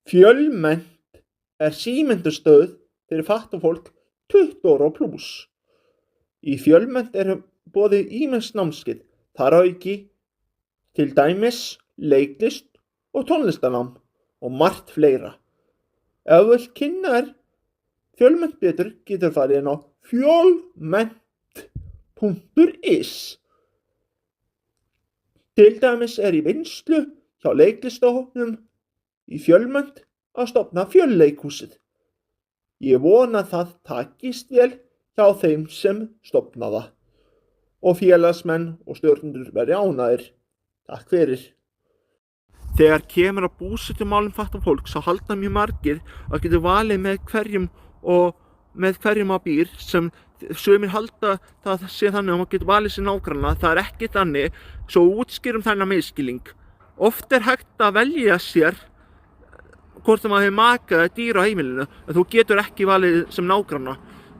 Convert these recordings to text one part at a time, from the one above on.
Fjölmennt símenntunarstöð fyrir fatlað fólk 20 ára og plús. Í Fjölmennt boðið ýmis námskeið, þar að auki til dæmis leiklist og tónlistarnám og margt fleira. Ef þú vilt kynna þér Fjölmennt betur getur farið inn á fjölmennt.is. Til dæmis í vinnslu hjá leiklistahópnum í Fjölmennt að stofna Fjölleikhúsið. Ég vona að það takist vel hjá þeim sem stofna það og félagsmenn og stjórnendur verði ánægðir. Takk fyrir. Þegar kemur að búsetumálum fatlaðs fólks þá halda mjög margir að geta valið með hverjum að býr, sem sumir halda það sé þannig að maður getur valið sér nágranna. Það ekki þannig, svo útskýrum þennan misskilning. Oft hægt að velja sér hvort maður hefur maka eða dýr á heimilinu, en þú getur ekki valið sem nágranna.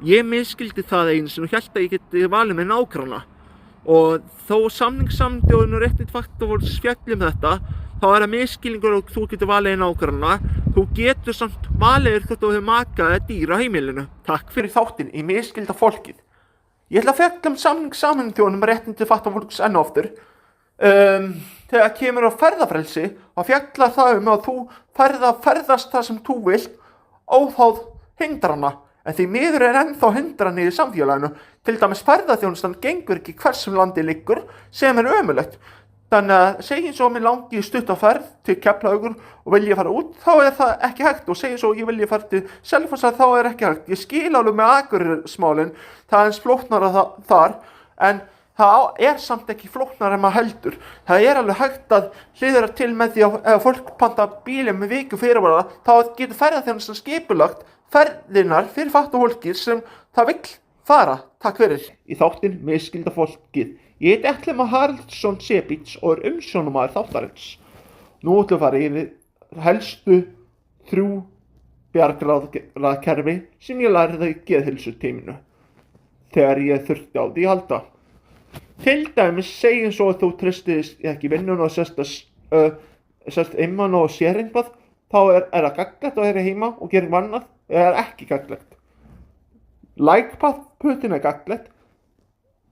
Ég misskildi það einu sinni og hélt að ég geti valið með nágranna. Og þó samningssamþjóðin og réttindi fatlaðs fólks fjalli þetta, þá það misskilningur og þú getur valið nágranna. Þú getur samt valið hvort þú hefur maka eða dýr á heimilinu. Takk fyrir þáttinn í misskilda fólkið. Ég ætla að fjalla samningssamþjóðin um réttindi fatlaðs fólks enn aftur. Þegar kemur á ferðafrelsi, þá fjallar það að þú ferðast það sem þú vilt óháð hindrana. En því miður ennþá hindranir í samfélaginu. Til dæmis ferðaþjónustan gengur ekki hversum landi liggur, sem ömurlegt. Þannig að segjum svo mig langi í stutta ferð til Keflavíkur og vilja fara út, þá það ekki hægt. Og segjum svo ég vilja fara til Selfossar, þá ekki hægt. Ég skil alveg með Akureyrarmálin, það eins flóknara þar, en það samt ekki flóknara en maður heldur. Það alveg hægt að hliðra til með því að ef fólk panta bílum með viku fyrirvara, þá getur ferðaþjónustan skipulagt ferðirnar fyrir fatlað fólkið sem það vill fara. Takk fyrir. Í þáttinn misskilda fólkið. Ég heiti Atli Haraldsson Sebits og umsjónarmaður þáttarins. Nú ætlum við að fara yfir helstu 3 bjargráðakerfi sem ég lærði í geðheilsuteyminu þegar ég þurfti á því að halda. Til dæmis segjum svo að þú treystist ekki vinnuna og sest einmann og sér eitthvað, þá það gagnlegt að vera heima og gera eitthvað annað, eða ekki gagnlegt. Like-puttin gagnlegt,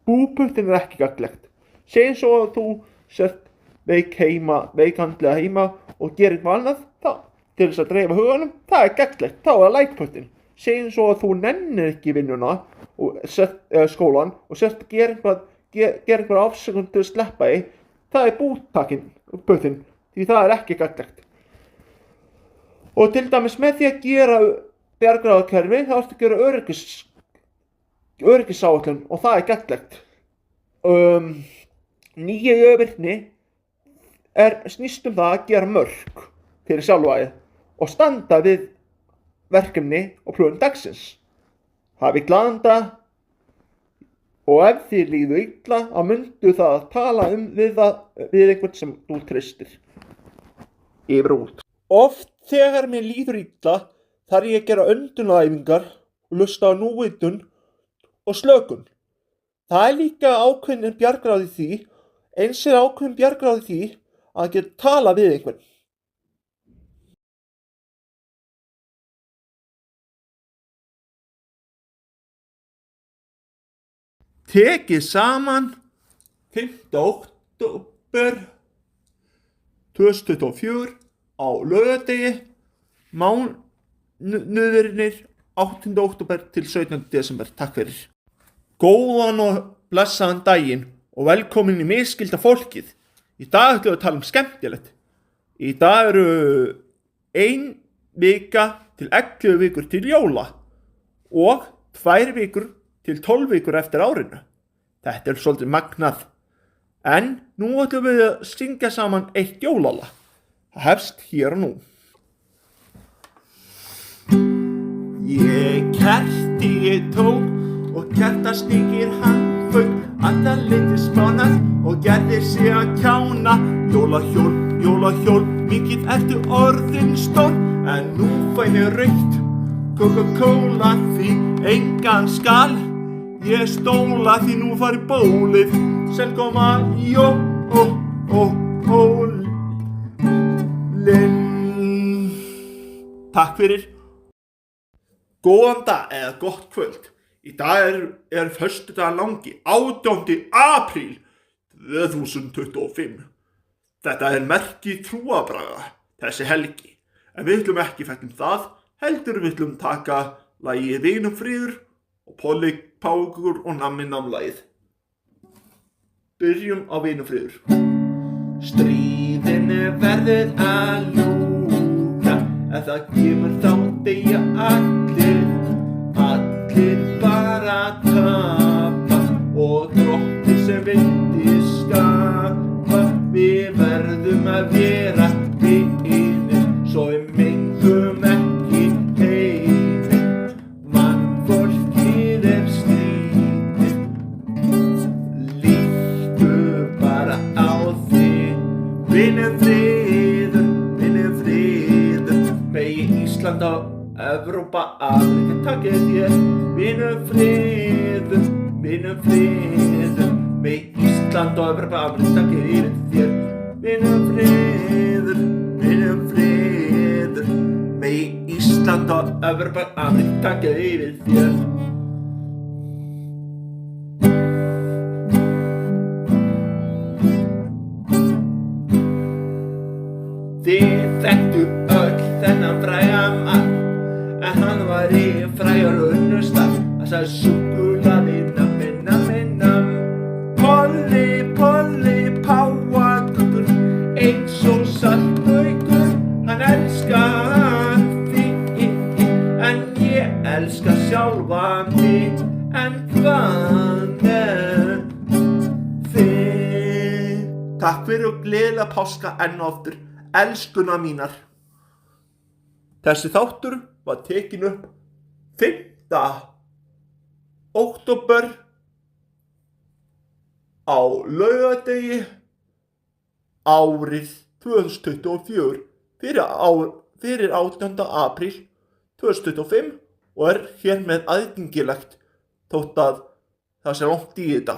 búputtin ekki gagnlegt. Segjum svo að þú sest veikandlega heima og gera eitthvað annað, til þess að dreifa huganum, það gagnlegt, þá like-puttin. Segjum svo að þú nennir ekki vinnuna og skólan og sest að gera eitthvað afsökun til að sleppa í, það búputtin, því það ekki gagnlegt. Og til dæmis með því að gera bjargráðakerfi, þá ertu að gera öryggisáætlun og það gagnlegt. Nýja öfirni snýst það að gera mörk fyrir sjálfvæði og standa við verkefni og plön dagsins. Hafi glaðan dag og ef þér líður illa, þá myndu það að tala við einhvern sem þú treystir. Yfir út. Oft þegar mér líður illa þarf ég að gera öndunaræfingar og hlusta á núvitund og slökun. Það líka ákveðin bjargráð í því, eins ákveðin bjargráð í því að geta tala við einhvern. Tekið saman 5. október 2024 á laugardegi, mánuðirnir 8. október til 17. desember. Takk fyrir. Góðan og blessaðan daginn og velkomin í misskilda fólkið. Í dag ætlum við að tala skemmtilegt. Í dag 1 vika til 11 vikur til jóla og 2 vikur til 12 vikur eftir árinu. Þetta svolítið magnað. En nú ætlum við að syngja saman eitt jólalag. Það hefst hér og nú. Ég kerti tók og kertastíkir hann fögn, alla leiti spánar og gerði sig að kjána. Jólahjól, jólahjól, mikið ertu orðin stór, en nú fæ ég rautt Coca-Cola því engan skal. Ég stóla því nú fari bólið, sem koma jólin. Takk fyrir. Góðan dag eða gott kvöld. Í dag er föstudagur langi, 18. apríl 2025. Þetta er merki trúarbragða, þessi helgi. En við ætlum ekki fjalla um það, heldur við ætlum taka lagið Vinum friður og Polli Pákur og Nammi Namlagið. Byrjum á Vinum friður. Stríðinu verður að ljúka, ef það kemur þá deyja allir bara tapa og Drottinn sem vildi skapa. Við verðum að vera vinir, svo við mengum ekki heiminn. Mannfólkið er slítið, líttu bara á þig. Vinum friður, megi Ísland á Evrópa, Afrika takið þér. Vinum friður, megi Ísland og Evrópa, Afrika takið yfir þér. Vinum friður, megi Ísland og Evrópa, Afrika takið yfir þér. Þið þekktu öll þennan fræga mann, en hann var í frægur og unnustall. Hann sagði súkkulaði nammi, nammi, namm. Polli, páfakökur, eins og saltbaukur. Hann elskar þig, en ég elska sjálfa mig. En hvað með þig? Takk fyrir og gleðilega páska enn og aftur, elskuna mínar. Þessi þáttur var tekin upp 5. október á laugardegi árið 2024 fyrir 18. apríl 2025 og er hér með aðgengilegt þótt að það sé langt í þetta.